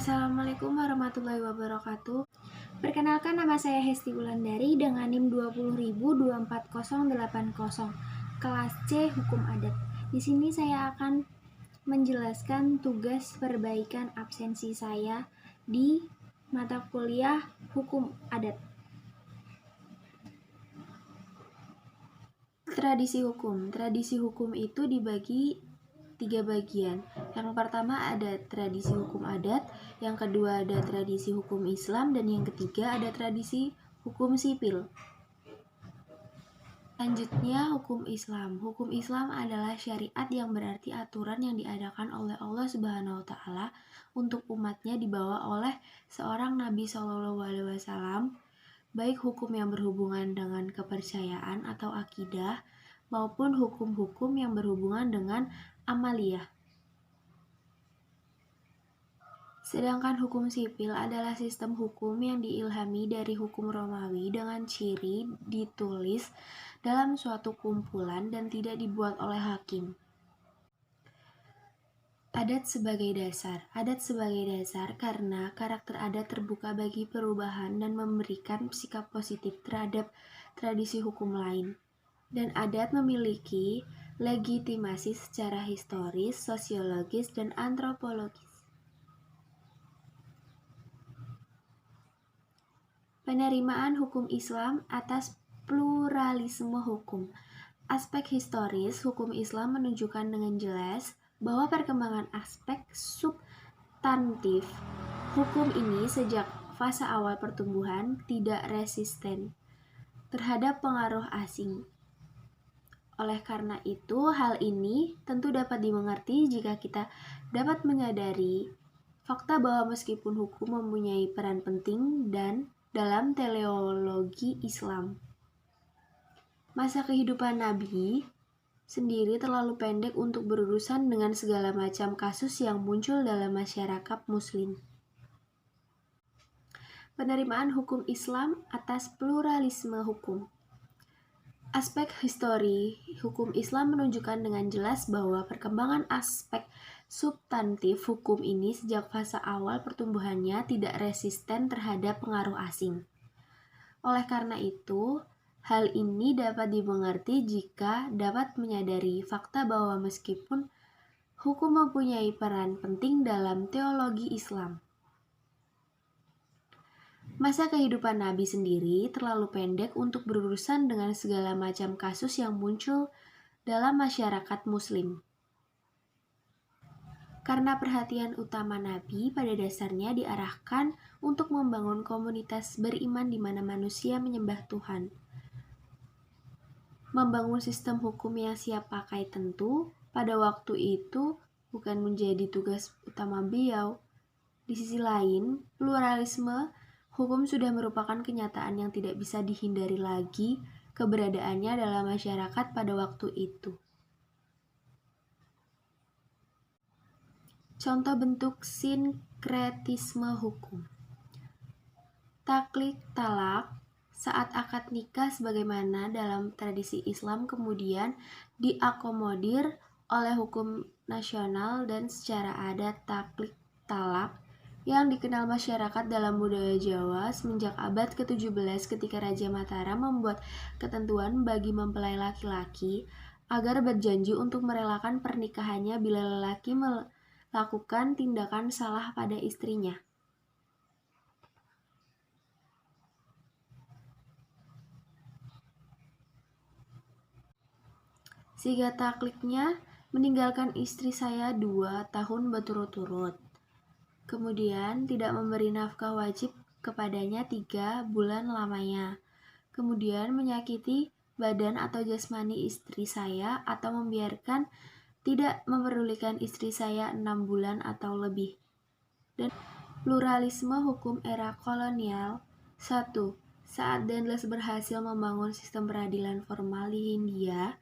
Assalamualaikum warahmatullahi wabarakatuh. Perkenalkan, nama saya Hesti Wulandari dengan NIM 200.24080, kelas C Hukum Adat. Di sini saya akan menjelaskan tugas perbaikan absensi saya di mata kuliah Hukum Adat. Tradisi hukum itu dibagi 3 bagian. Yang pertama ada tradisi hukum adat, yang kedua ada tradisi hukum Islam, dan yang ketiga ada tradisi hukum sipil. Selanjutnya hukum Islam. Hukum Islam adalah syariat yang berarti aturan yang diadakan oleh Allah Subhanahu wa taala untuk umatnya dibawa oleh seorang Nabi SAW, baik hukum yang berhubungan dengan kepercayaan atau akidah maupun hukum-hukum yang berhubungan dengan amaliyah. Sedangkan hukum sipil adalah sistem hukum yang diilhami dari hukum Romawi dengan ciri ditulis dalam suatu kumpulan dan tidak dibuat oleh hakim. Adat sebagai dasar karena karakter adat terbuka bagi perubahan dan memberikan sikap positif terhadap tradisi hukum lain. Dan adat memiliki legitimasi secara historis, sosiologis, dan antropologis. Penerimaan hukum Islam atas pluralisme hukum. Aspek historis hukum Islam menunjukkan dengan jelas bahwa perkembangan aspek substantif hukum ini sejak fase awal pertumbuhan tidak resisten terhadap pengaruh asing. Oleh karena itu, hal ini tentu dapat dimengerti jika kita dapat menyadari fakta bahwa meskipun hukum mempunyai peran penting dan dalam teleologi Islam, masa kehidupan Nabi sendiri terlalu pendek untuk berurusan dengan segala macam kasus yang muncul dalam masyarakat Muslim. Penerimaan hukum Islam atas pluralisme hukum. Aspek histori hukum Islam menunjukkan dengan jelas bahwa perkembangan aspek substantif hukum ini sejak fase awal pertumbuhannya tidak resisten terhadap pengaruh asing. Oleh karena itu, hal ini dapat dimengerti jika dapat menyadari fakta bahwa meskipun hukum mempunyai peran penting dalam teologi Islam, masa kehidupan Nabi sendiri terlalu pendek untuk berurusan dengan segala macam kasus yang muncul dalam masyarakat Muslim. Karena perhatian utama Nabi pada dasarnya diarahkan untuk membangun komunitas beriman di mana manusia menyembah Tuhan. Membangun sistem hukum yang siap pakai tentu pada waktu itu bukan menjadi tugas utama beliau. Di sisi lain, pluralisme hukum sudah merupakan kenyataan yang tidak bisa dihindari lagi keberadaannya dalam masyarakat pada waktu itu. Contoh bentuk sinkretisme hukum. Taklid talak saat akad nikah sebagaimana dalam tradisi Islam kemudian diakomodir oleh hukum nasional dan secara adat taklid talak yang dikenal masyarakat dalam budaya Jawa semenjak abad ke-17 ketika Raja Mataram membuat ketentuan bagi mempelai laki-laki agar berjanji untuk merelakan pernikahannya bila lelaki melakukan tindakan salah pada istrinya. Sehingga taklidnya meninggalkan istri saya 2 tahun berturut-turut. Kemudian tidak memberi nafkah wajib kepadanya 3 bulan lamanya. Kemudian menyakiti badan atau jasmani istri saya atau membiarkan tidak memperdulikan istri saya 6 bulan atau lebih. Dan pluralisme hukum era kolonial. 1. Saat Daendels berhasil membangun sistem peradilan formal di Hindia,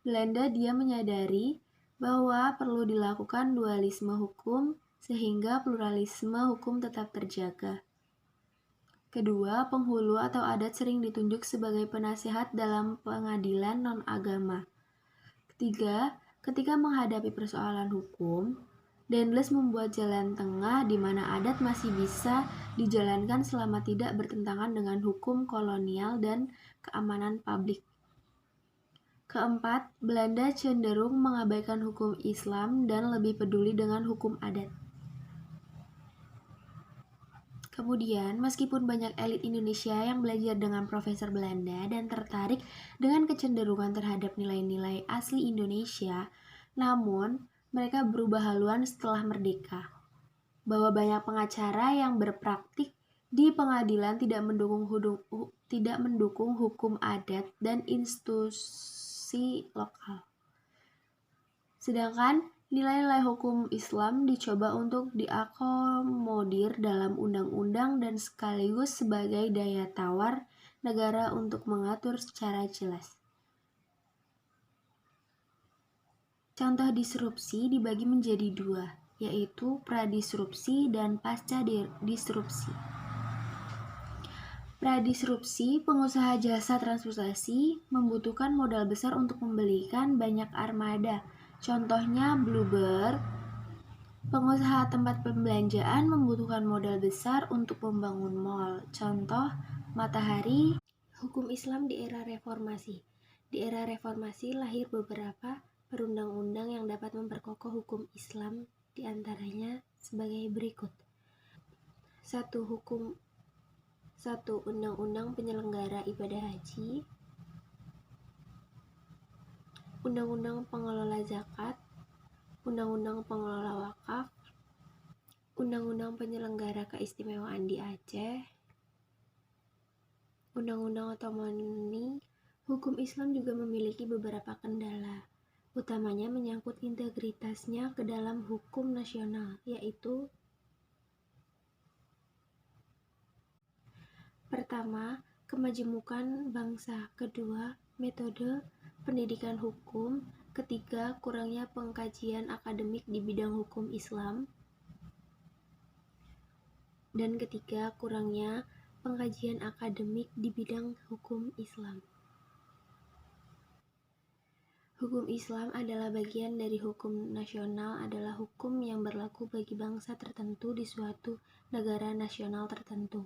Belanda dia menyadari bahwa perlu dilakukan dualisme hukum sehingga pluralisme hukum tetap terjaga. Kedua, penghulu atau adat sering ditunjuk sebagai penasehat dalam pengadilan non-agama. Ketiga, ketika menghadapi persoalan hukum, Daendels membuat jalan tengah di mana adat masih bisa dijalankan selama tidak bertentangan dengan hukum kolonial dan keamanan publik. Keempat, Belanda cenderung mengabaikan hukum Islam dan lebih peduli dengan hukum adat. Kemudian, meskipun banyak elit Indonesia yang belajar dengan profesor Belanda dan tertarik dengan kecenderungan terhadap nilai-nilai asli Indonesia, namun mereka berubah haluan setelah merdeka. Bahwa banyak pengacara yang berpraktik di pengadilan tidak mendukung hukum adat dan institusi lokal. Sedangkan nilai-nilai hukum Islam dicoba untuk diakomodir dalam undang-undang dan sekaligus sebagai daya tawar negara untuk mengatur secara jelas. Contoh disrupsi dibagi menjadi dua, yaitu pradisrupsi dan pasca disrupsi. Pradisrupsi, pengusaha jasa transportasi membutuhkan modal besar untuk membelikan banyak armada. Contohnya Bluebird. Pengusaha tempat pembelanjaan membutuhkan modal besar untuk membangun mal. Contoh Matahari. Hukum Islam di era reformasi. Di era reformasi lahir beberapa perundang-undang yang dapat memperkokoh hukum Islam, diantaranya sebagai berikut. 1. Undang-undang penyelenggara ibadah haji, Undang-undang pengelola zakat, Undang-undang pengelola wakaf, Undang-undang penyelenggara keistimewaan di Aceh, Undang-undang otonomi. Hukum Islam juga memiliki beberapa kendala, utamanya menyangkut integritasnya ke dalam hukum nasional, yaitu pertama, kemajemukan bangsa, kedua, metode pendidikan hukum, ketiga, kurangnya pengkajian akademik di bidang hukum Islam, dan ketiga, kurangnya pengkajian akademik di bidang hukum Islam. Hukum Islam adalah bagian dari hukum nasional, adalah hukum yang berlaku bagi bangsa tertentu di suatu negara nasional tertentu.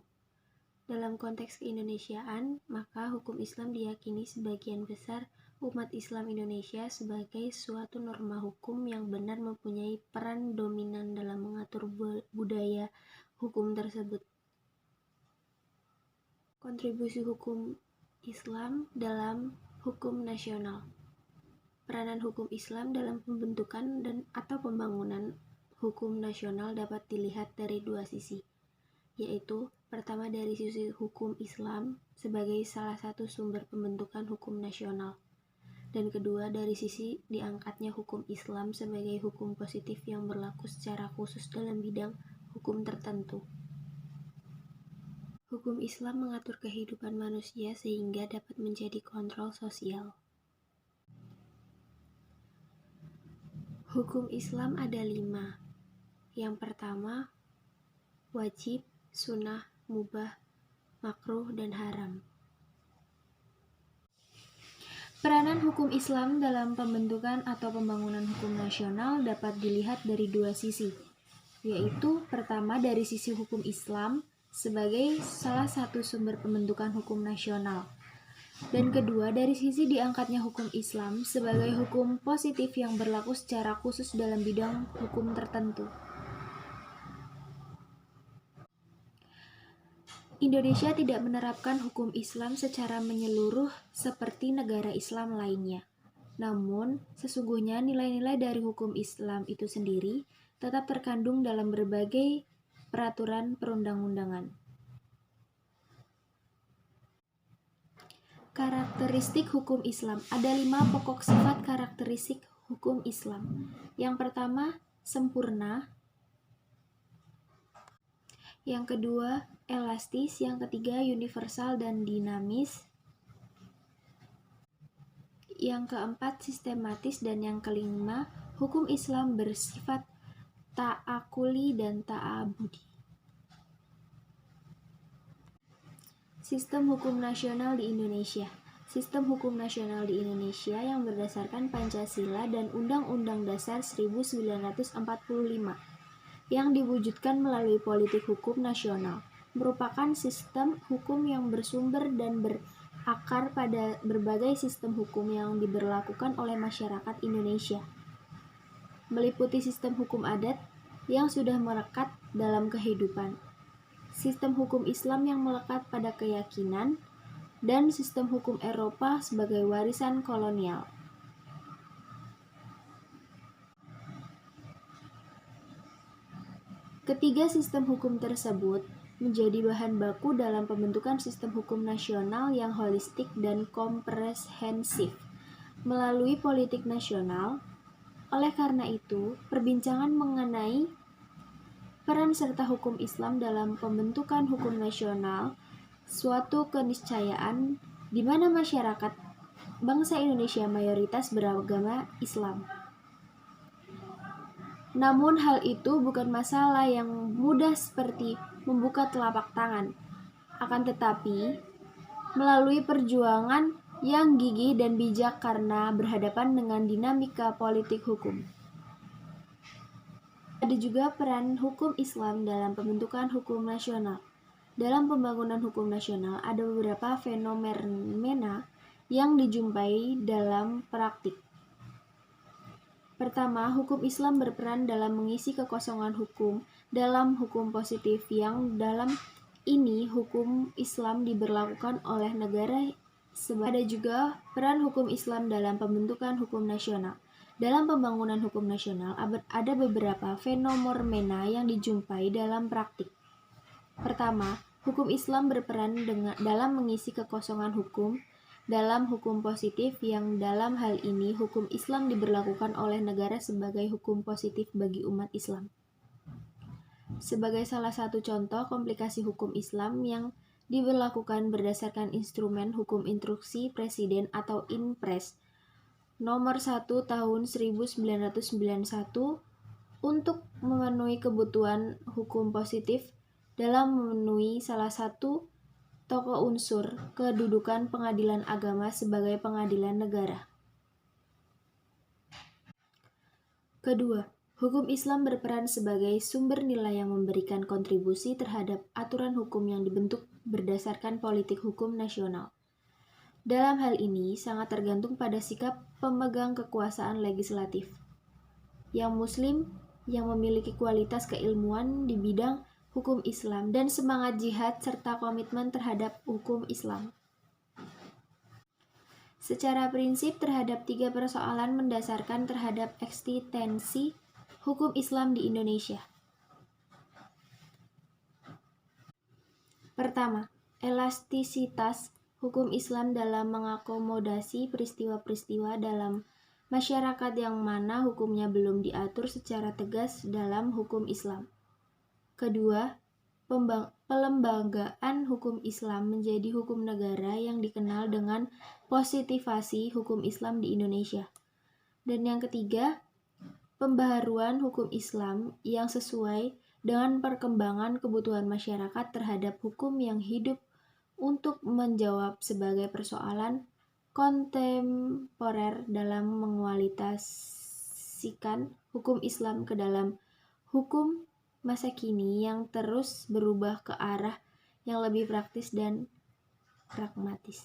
Dalam konteks keindonesiaan, maka hukum Islam diyakini sebagian besar umat Islam Indonesia sebagai suatu norma hukum yang benar mempunyai peran dominan dalam mengatur budaya hukum tersebut. Kontribusi hukum Islam dalam hukum nasional. Peranan hukum Islam dalam pembentukan atau pembangunan hukum nasional dapat dilihat dari dua sisi, yaitu pertama dari sisi hukum Islam sebagai salah satu sumber pembentukan hukum nasional, dan kedua dari sisi diangkatnya hukum Islam sebagai hukum positif yang berlaku secara khusus dalam bidang hukum tertentu. Hukum Islam mengatur kehidupan manusia sehingga dapat menjadi kontrol sosial. Hukum Islam ada 5. Yang pertama, wajib, sunnah, mubah, makruh, dan haram. Peranan hukum Islam dalam pembentukan atau pembangunan hukum nasional dapat dilihat dari dua sisi, yaitu pertama dari sisi hukum Islam sebagai salah satu sumber pembentukan hukum nasional, dan kedua dari sisi diangkatnya hukum Islam sebagai hukum positif yang berlaku secara khusus dalam bidang hukum tertentu. Indonesia tidak menerapkan hukum Islam secara menyeluruh seperti negara Islam lainnya. Namun, sesungguhnya nilai-nilai dari hukum Islam itu sendiri tetap terkandung dalam berbagai peraturan perundang-undangan. Karakteristik hukum Islam. Ada 5 pokok sifat karakteristik hukum Islam. Yang pertama, sempurna. Yang kedua, elastis. Yang ketiga, universal dan dinamis. Yang keempat, sistematis. Dan yang kelima, hukum Islam bersifat ta'akuli dan ta'abudi. Sistem hukum nasional di Indonesia. sistem hukum nasional di Indonesia yang berdasarkan Pancasila dan Undang-Undang Dasar 1945 yang diwujudkan melalui politik hukum nasional, merupakan sistem hukum yang bersumber dan berakar pada berbagai sistem hukum yang diberlakukan oleh masyarakat Indonesia, meliputi sistem hukum adat yang sudah melekat dalam kehidupan, sistem hukum Islam yang melekat pada keyakinan, dan sistem hukum Eropa sebagai warisan kolonial. Ketiga sistem hukum tersebut menjadi bahan baku dalam pembentukan sistem hukum nasional yang holistik dan komprehensif melalui politik nasional. Oleh karena itu, perbincangan mengenai peran serta hukum Islam dalam pembentukan hukum nasional suatu keniscayaan di mana masyarakat bangsa Indonesia mayoritas beragama Islam. Namun hal itu bukan masalah yang mudah seperti membuka telapak tangan. Akan tetapi, melalui perjuangan yang gigih dan bijak karena berhadapan dengan dinamika politik hukum. Ada juga peran hukum Islam dalam pembentukan hukum nasional. Dalam pembangunan hukum nasional, ada beberapa fenomena yang dijumpai dalam praktik. Pertama, hukum Islam berperan dalam mengisi kekosongan hukum dalam hukum positif yang dalam ini hukum Islam diberlakukan oleh negara. Ada juga peran hukum Islam dalam pembentukan hukum nasional. Dalam pembangunan hukum nasional, ada beberapa fenomena yang dijumpai dalam praktik. Pertama, hukum Islam berperan dalam mengisi kekosongan hukum dalam hukum positif yang dalam hal ini hukum Islam diberlakukan oleh negara sebagai hukum positif bagi umat Islam. Sebagai salah satu contoh komplikasi hukum Islam yang diberlakukan berdasarkan instrumen hukum instruksi Presiden atau Inpres nomor 1 tahun 1991 untuk memenuhi kebutuhan hukum positif dalam memenuhi salah satu tokoh unsur kedudukan pengadilan agama sebagai pengadilan negara. Kedua, hukum Islam berperan sebagai sumber nilai yang memberikan kontribusi terhadap aturan hukum yang dibentuk berdasarkan politik hukum nasional. Dalam hal ini sangat tergantung pada sikap pemegang kekuasaan legislatif yang muslim yang memiliki kualitas keilmuan di bidang hukum Islam dan semangat jihad serta komitmen terhadap hukum Islam. Secara prinsip terhadap tiga persoalan mendasarkan terhadap eksistensi hukum Islam di Indonesia. Pertama, elastisitas hukum Islam dalam mengakomodasi peristiwa-peristiwa dalam masyarakat yang mana hukumnya belum diatur secara tegas dalam hukum Islam. Kedua, pelembagaan hukum Islam menjadi hukum negara yang dikenal dengan positivasi hukum Islam di Indonesia. Dan yang ketiga, pembaharuan hukum Islam yang sesuai dengan perkembangan kebutuhan masyarakat terhadap hukum yang hidup untuk menjawab sebagai persoalan kontemporer dalam mengualitasikan hukum Islam ke dalam hukum masa kini yang terus berubah ke arah yang lebih praktis dan pragmatis.